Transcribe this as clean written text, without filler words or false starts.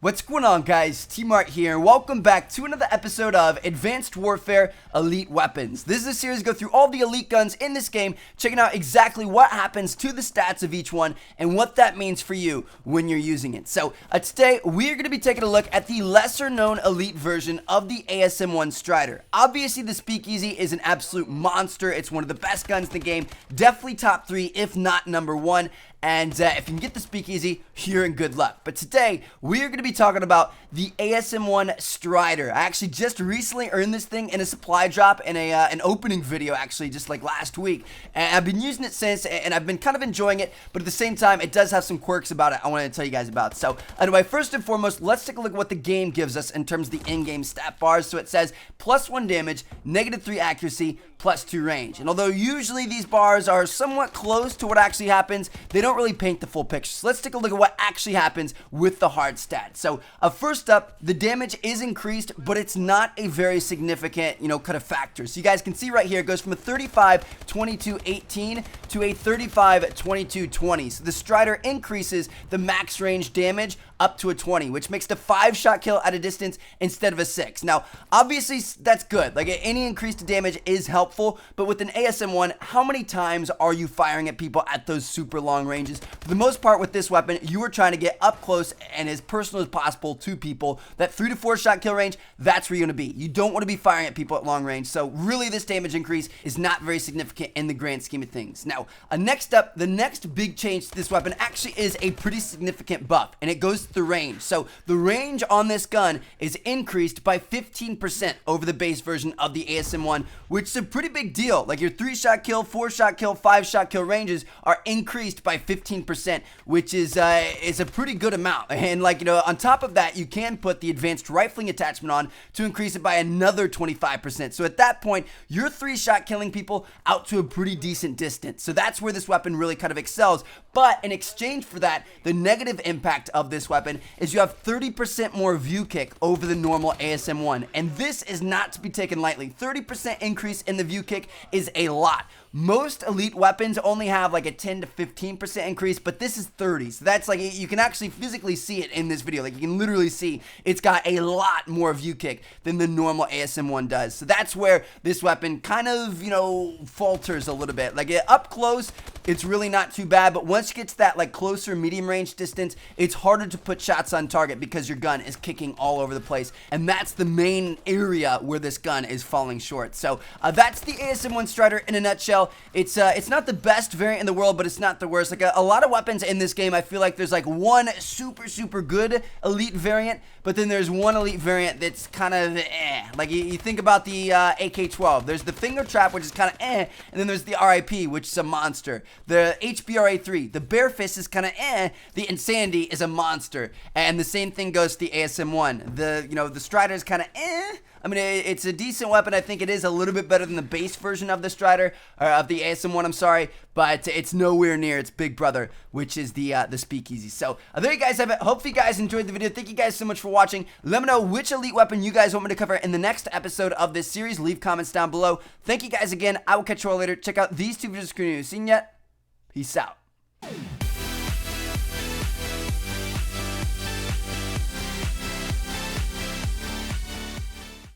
What's going on, guys? T-Mart here. Welcome back to another episode of Advanced Warfare Elite Weapons. This is a series go through all the elite guns in this game, checking out exactly what happens to the stats of each one and what that means for you when you're using it. So today we're going to be taking a look at the lesser known elite version of the ASM1 Strider. Obviously the Speakeasy is an absolute monster. It's one of the best guns in the game, definitely top 3 if not number 1. And if you can get the Speakeasy, you're in good luck. But today, we're going to be talking about the ASM1 Strider. I actually just recently earned this thing in a supply drop in an opening video, actually, just like last week. And I've been using it since, and I've been kind of enjoying it. But at the same time, it does have some quirks about it I wanted to tell you guys about. So anyway, first and foremost, let's take a look at what the game gives us in terms of the in-game stat bars. So it says +1 damage, -3 accuracy, +2 range. And although usually these bars are somewhat close to what actually happens, they don't really paint the full picture. So let's take a look at what actually happens with the hard stats. So first up, the damage is increased, but it's not a very significant, kind of factor. So you guys can see right here, it goes from a 35-22-18 to a 35-22-20. So the Strider increases the max range damage up to a 20, which makes the 5-shot kill at a distance instead of a 6. Now, obviously, that's good. Like, any increased damage is helpful, but with an ASM1, how many times are you firing at people at those super long ranges? For the most part, with this weapon, you are trying to get up close and as personal as possible to people. That 3 to 4 shot kill range, that's where you're going to be. You don't want to be firing at people at long range, so really this damage increase is not very significant in the grand scheme of things. Now, next up, the next big change to this weapon actually is a pretty significant buff, and it goes to the range. So the range on this gun is increased by 15% over the base version of the ASM1, which is a pretty big deal. Like, your 3-shot kill, 4-shot kill, 5-shot kill ranges are increased by 15%, which is a pretty good amount. And on top of that, you can put the advanced rifling attachment on to increase it by another 25%. So at that point, you're 3-shot killing people out to a pretty decent distance. So that's where this weapon really kind of excels. But in exchange for that, the negative impact of this weapon is you have 30% more view kick over the normal ASM1. And this is not to be taken lightly. 30% increase in the view kick is a lot. Most elite weapons only have like a 10 to 15% increase, but this is 30. So that's like, you can actually physically see it in this video. Like, you can literally see it's got a lot more view kick than the normal ASM1 does. So that's where this weapon kind of, falters a little bit. Like, up close, it's really not too bad, but once you get to that like closer medium range distance, it's harder to put shots on target because your gun is kicking all over the place. And that's the main area where this gun is falling short. So that's the ASM1 Strider in a nutshell. It's not the best variant in the world, but it's not the worst. Like, a lot of weapons in this game, I feel like there's like one super good elite variant, but then there's one elite variant that's kind of Like, you think about the AK-12. There's the finger trap, which is kind of and then there's the RIP, which is a monster. The HBRA-3, the bare fist is kind of the Insanity is a monster, and the same thing goes to the ASM1. The Strider is kind of I mean, it's a decent weapon. I think it is a little bit better than the base version of the Strider, or of the ASM1, I'm sorry, but it's nowhere near its big brother, which is the Speakeasy. So there you guys have it. Hopefully you guys enjoyed the video. Thank you guys so much for watching. Let me know which elite weapon you guys want me to cover in the next episode of this series. Leave comments down below. Thank you guys again. I will catch you all later. Check out these 2 videos screen. Seen yet? Peace out.